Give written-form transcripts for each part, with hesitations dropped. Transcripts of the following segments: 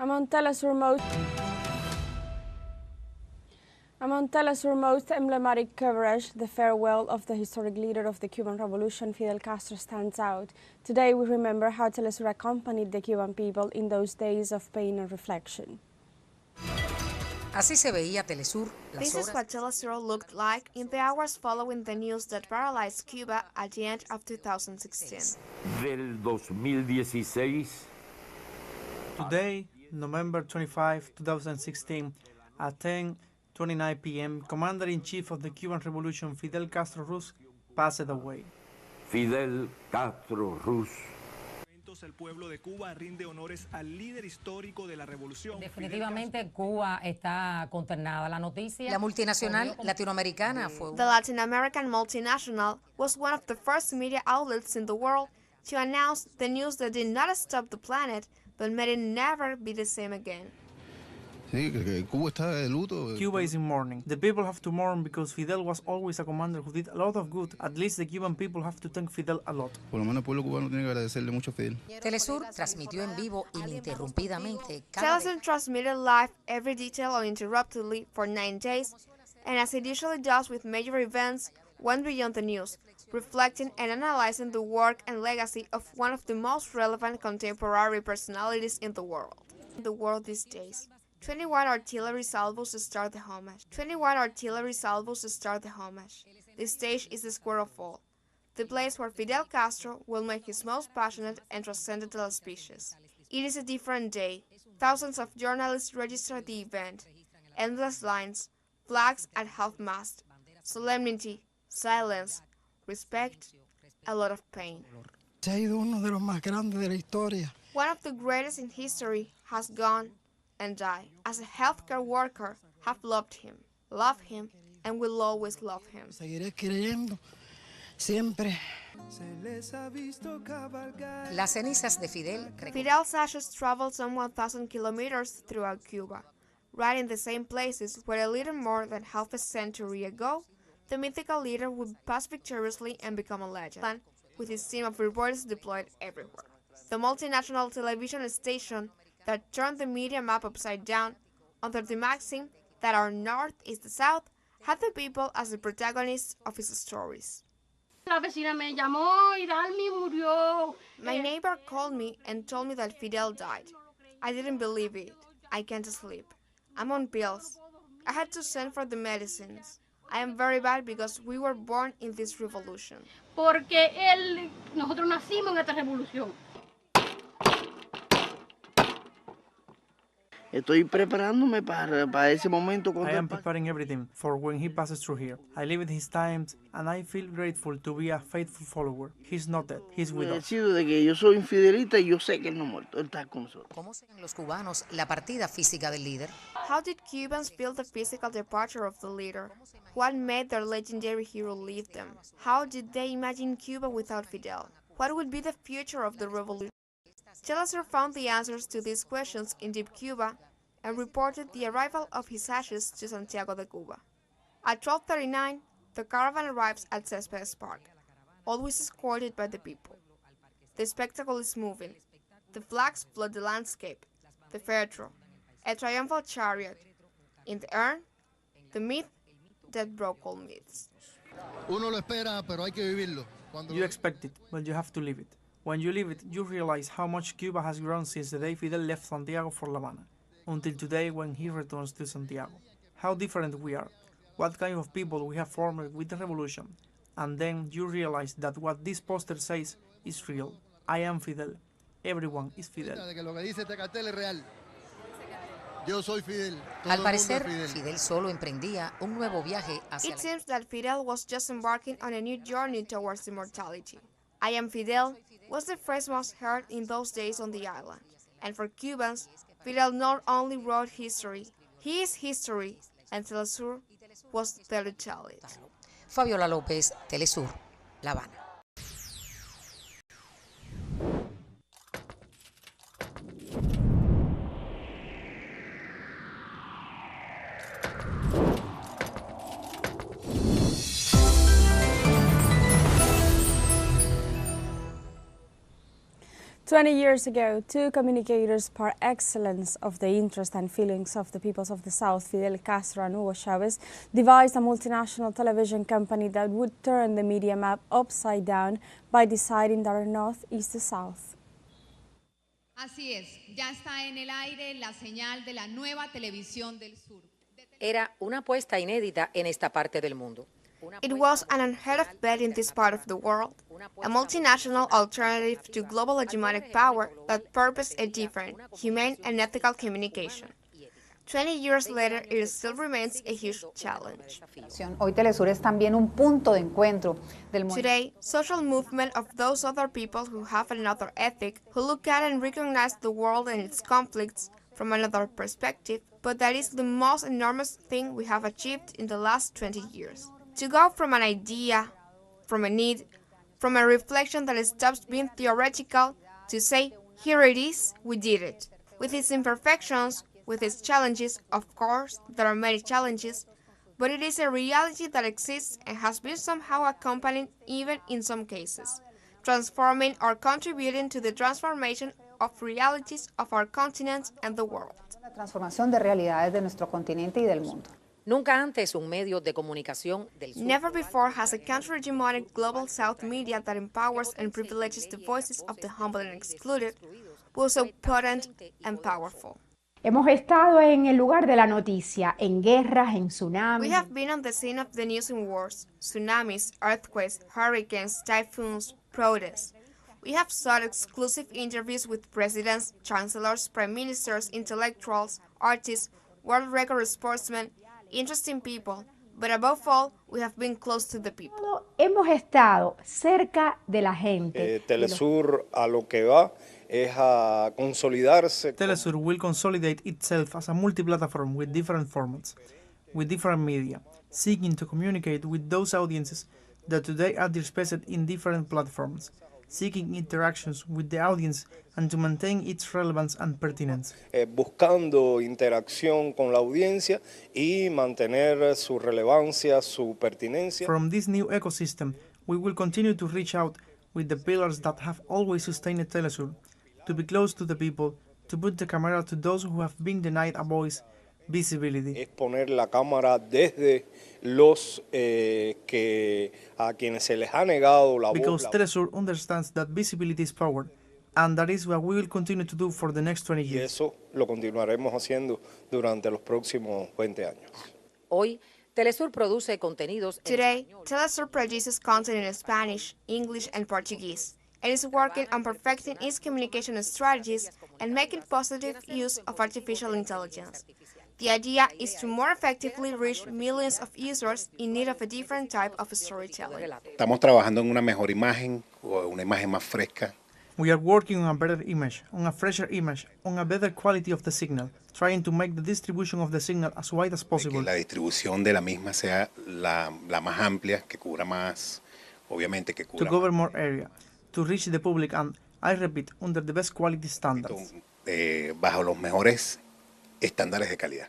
Among teleSUR most emblematic coverage, the farewell of the historic leader of the Cuban Revolution, Fidel Castro, stands out. Today we remember how teleSUR accompanied the Cuban people in those days of pain and reflection. Así se veía telesur. This is what teleSUR looked like in the hours following the news that paralyzed Cuba at the end of 2016. Del 2016. Today, November 25, 2016, at 10:29 p.m., Commander-in-Chief of the Cuban Revolution, Fidel Castro Ruz, passed away. Fidel Castro Ruz. El pueblo de Cuba rinde honores al líder histórico de la revolución. Definitivamente Cuba está consternada. La noticia. La multinacional latinoamericana fue. The Latin American multinational was one of the first media outlets in the world to announce the news that did not stop the planet, but made it never be the same again. Cuba is in mourning. The people have to mourn because Fidel was always a commander who did a lot of good. At least the Cuban people have to thank Fidel a lot. telesur transmitió en vivo ininterrumpidamente. teleSUR transmitted live every detail uninterruptedly for 9 days, and as it usually does with major events, went beyond the news, reflecting and analyzing the work and legacy of one of the most relevant contemporary personalities in the world these days. 21 artillery salvos start the homage. The stage is the Square of All, the place where Fidel Castro will make his most passionate and transcendental speeches. It is a different day. Thousands of journalists register the event. Endless lines, flags at half-mast, solemnity, silence, respect, a lot of pain. One of the greatest in history has gone and died. As a healthcare worker, have loved him, and will always love him. Las cenizas de Fidel. Fidel's ashes traveled some 1,000 kilometers throughout Cuba, right in the same places where a little more than half a century ago, the mythical leader would pass victoriously and become a legend, with his team of reporters deployed everywhere. The multinational television station that turned the media map upside down under the maxim that our north is the south had the people as the protagonists of his stories. My neighbor called me and told me that Fidel died. I didn't believe it. I can't sleep. I'm on pills. I had to send for the medicines. I am very bad because we were born in this revolution. Nosotros nacimos en esta revolución. Estoy preparándome para ese momento. I am preparing everything for when he passes through here. I live in his times, and I feel grateful to be a faithful follower. He's not dead. He's with us. De que yo soy infidelista y yo sé que él no ha muerto. Él está con nosotros. ¿Cómo siguen los cubanos la partida física del líder? How did Cubans feel the physical departure of the leader? What made their legendary hero leave them? How did they imagine Cuba without Fidel? What would be the future of the revolution? teleSUR found the answers to these questions in deep Cuba and reported the arrival of his ashes to Santiago de Cuba. At 12:39, the caravan arrives at Céspedes Park, always escorted by the people. The spectacle is moving. The flags flood the landscape, the féretro, a triumphal chariot. In the urn, the myth that broke all myths. You expect it, but you have to live it. When you live it, you realize how much Cuba has grown since the day Fidel left Santiago for La Habana, until today when he returns to Santiago. How different we are, what kind of people we have formed with the revolution, and then you realize that what this poster says is real. I am Fidel. Everyone is Fidel. Al parecer, Fidel solo emprendía un nuevo viaje hacia. It seems that Fidel was just embarking on a new journey towards immortality. I am Fidel was the phrase most heard in those days on the island. And for Cubans, Fidel not only wrote history, he is history, and telesur was there to tell it. Fabiola López, telesur, La Habana. 20 years ago, two communicators par excellence of the interest and feelings of the peoples of the South, Fidel Castro and Hugo Chavez, devised a multinational television company that would turn the media map upside down by deciding that our North is the South. Así es, ya está en el aire la señal de la nueva televisión del sur. Era una apuesta inédita en esta parte del mundo. It was an unheard of bet in this part of the world, a multinational alternative to global hegemonic power that purposed a different, humane and ethical communication. 20 years later, it still remains a huge challenge. Hoy teleSUR es también un punto de encuentro del mundo. Today, social movement of those other people who have another ethic, who look at and recognize the world and its conflicts from another perspective, but that is the most enormous thing we have achieved in the last 20 years. To go from an idea, from a need, from a reflection that stops being theoretical, to say, here it is, we did it. With its imperfections, with its challenges, of course, there are many challenges, but it is a reality that exists and has been somehow accompanied, even in some cases, transforming or contributing to the transformation of realities of our continent and the world. La transformación de realidades de nuestro continente y del mundo. Nunca antes un medio de comunicación del sur. Never before has a counter-hegemonic global South media that empowers and privileges the voices of the humble and excluded was so potent and powerful. Hemos estado en el lugar de la noticia, en guerras, en tsunamis. We have been on the scene of the news in wars, tsunamis, earthquakes, hurricanes, typhoons, protests. We have sought exclusive interviews with presidents, chancellors, prime ministers, intellectuals, artists, world record sportsmen, interesting people, but above all, we have been close to the people. Hemos estado cerca de la gente. teleSUR a lo que va es a consolidarse. teleSUR will consolidate itself as a multi-platform with different formats, with different media, seeking to communicate with those audiences that today are dispersed in different platforms, seeking interactions with the audience and to maintain its relevance and pertinence. Buscando interacción con la audiencia y mantener su relevancia, su pertinencia. From this new ecosystem, we will continue to reach out with the pillars that have always sustained teleSUR, to be close to the people, to put the camera to those who have been denied a voice, visibility. Es poner la cámara desde los que a quienes se les ha negado la voz. Because teleSUR understands that visibility is power, and that is what we will continue to do for the next 20 years. Y eso lo continuaremos haciendo durante los próximos 20 años. Hoy, teleSUR produce contenidos. Today, teleSUR produces content in Spanish, English, and Portuguese, and is working on perfecting its communication strategies and making positive use of artificial intelligence. The idea is to more effectively reach millions of users in need of a different type of storytelling. Estamos trabajando en una mejor imagen, o una imagen más fresca. We are working on a better image, on a fresher image, on a better quality of the signal, trying to make the distribution of the signal as wide as possible. Que la distribución de la misma sea la más amplia, que cubra más, obviamente que cubra. To cover more area, to reach the public and, I repeat, under the best quality standards. Bajo los mejores estándares de calidad.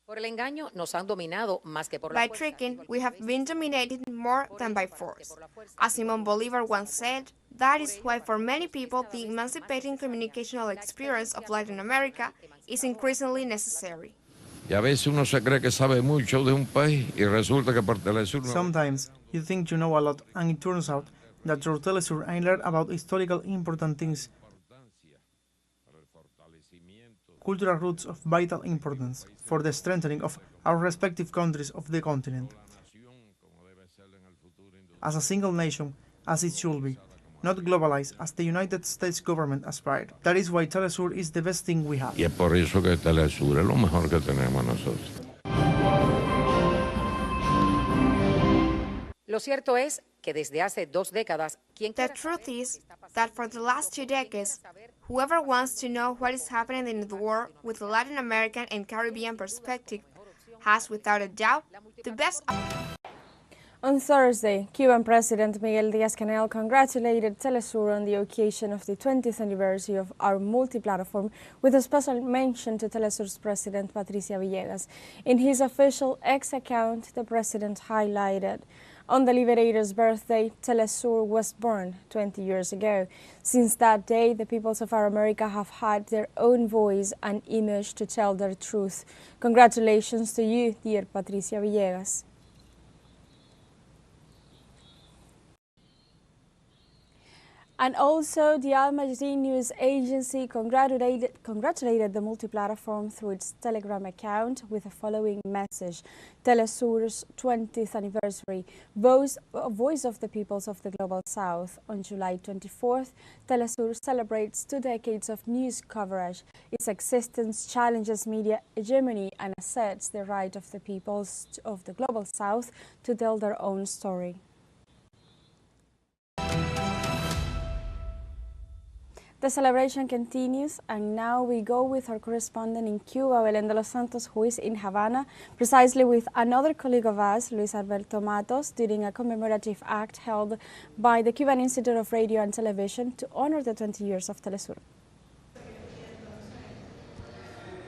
Por el engaño nos han dominado más que por la By fuerza. tricking, we have been dominated more than by force. As Simon Bolivar once said, that is why for many people the emancipating communicational experience of Latin America is increasingly necessary. Y a veces uno se cree que sabe mucho de un país y resulta que por teleSUR no. Sometimes you think you know a lot, and it turns out that through teleSUR I learned about historical important things, cultural roots of vital importance for the strengthening of our respective countries of the continent. As a single nation, as it should be, not globalized as the United States government aspired. That is why teleSUR is the best thing we have. Y es por eso que teleSUR es lo mejor que tenemos nosotros. Lo cierto es que desde hace 2 décadas, The truth is that for the last 2 decades, whoever wants to know what is happening in the world with a Latin American and Caribbean perspective has, without a doubt, the best. On Thursday, Cuban President Miguel Díaz-Canel congratulated teleSUR on the occasion of the 20th anniversary of our multi-platform, with a special mention to teleSUR's President Patricia Villegas. In his official X account, the president highlighted On the liberator's birthday, teleSUR was born 20 years ago. Since that day, the peoples of our America have had their own voice and image to tell their truth. Congratulations to you, dear Patricia Villegas. And also, the Al Majdi News Agency congratulated the multi-platform through its Telegram account with the following message. teleSUR's 20th anniversary, Voice of the Peoples of the Global South. On July 24th, teleSUR celebrates 2 decades of news coverage. Its existence challenges media hegemony and asserts the right of the peoples of the Global South to tell their own story. The celebration continues, and now we go with our correspondent in Cuba, Belén de los Santos, who is in Havana, precisely with another colleague of us, Luis Alberto Matos, during a commemorative act held by the Cuban Institute of Radio and Television to honor the 20 years of teleSUR.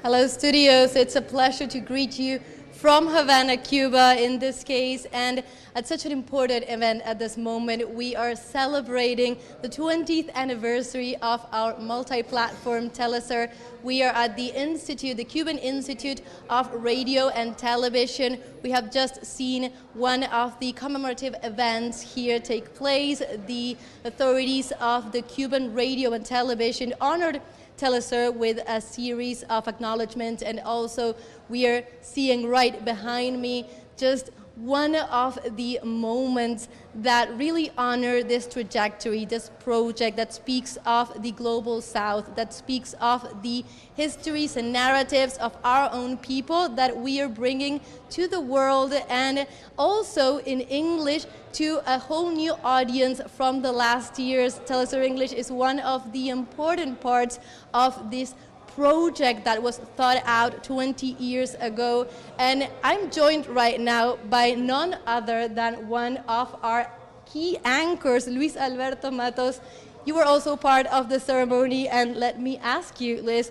Hello, studios. It's a pleasure to greet you from Havana, Cuba, in this case, and at such an important event at this moment. We are celebrating the 20th anniversary of our multi-platform teleSUR. We are at the Institute, the Cuban Institute of Radio and Television. We have just seen one of the commemorative events here take place. The authorities of the Cuban Radio and Television honored teleSUR with a series of acknowledgements, and also we are seeing right behind me just one of the moments that really honor this trajectory, this project that speaks of the Global South, that speaks of the histories and narratives of our own people that we are bringing to the world, and also in English to a whole new audience from the last years. teleSUR English is one of the important parts of this project that was thought out 20 years ago, and I'm joined right now by none other than one of our key anchors, Luis Alberto Matos. You were also part of the ceremony, and let me ask you, Luis,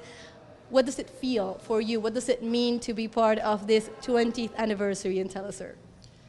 what does it feel for you? What does it mean to be part of this 20th anniversary in teleSUR?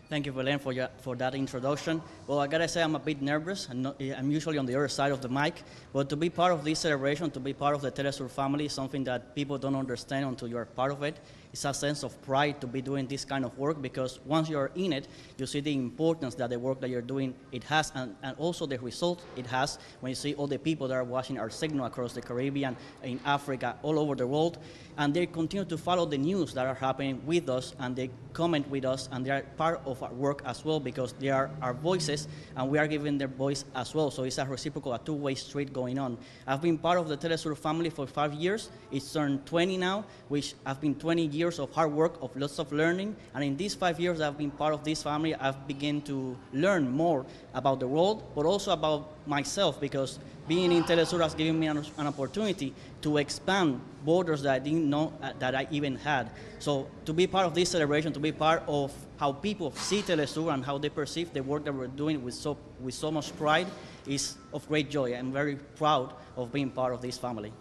Thank you, Belén, for that introduction. Well, I gotta say I'm a bit nervous. I'm usually on the other side of the mic, but to be part of this celebration, to be part of the teleSUR family is something that people don't understand until you're part of it. It's a sense of pride to be doing this kind of work, because once you're in it, you see the importance that the work that you're doing it has, and also the result it has when you see all the people that are watching our signal across the Caribbean, in Africa, all over the world, and they continue to follow the news that are happening with us, and they comment with us, and they are part of our work as well, because they are our voices and we are giving their voice as well. So it's a reciprocal, a two-way street going on. I've been part of the teleSUR family for 5 years. It's turned 20 now, which have been 20 years of hard work, of lots of learning. And in these 5 years I've been part of this family, I've begun to learn more about the world, but also about myself, because being in teleSUR has given me an opportunity to expand borders that I didn't know that I even had. So to be part of this celebration, to be part of how people see teleSUR and how they perceive the work that we're doing with so much pride is of great joy. I'm very proud of being part of this family.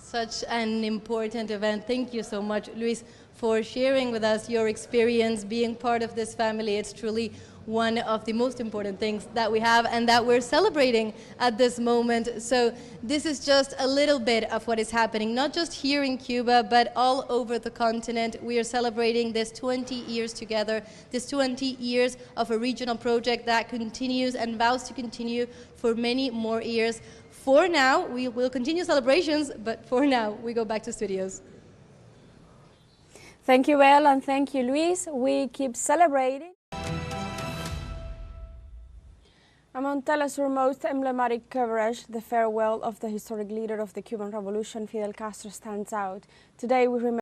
Such an important event. Thank you so much, Luis, for sharing with us your experience being part of this family. It's truly one of the most important things that we have and that we're celebrating at this moment. So this is just a little bit of what is happening, not just here in Cuba, but all over the continent. We are celebrating this 20 years together, this 20 years of a regional project that continues and vows to continue for many more years. For now, we will continue celebrations, but for now, we go back to studios. Thank you, Elle, and thank you, Luis. We keep celebrating. Among teleSUR's most emblematic coverage, the farewell of the historic leader of the Cuban Revolution, Fidel Castro, stands out. Today we remember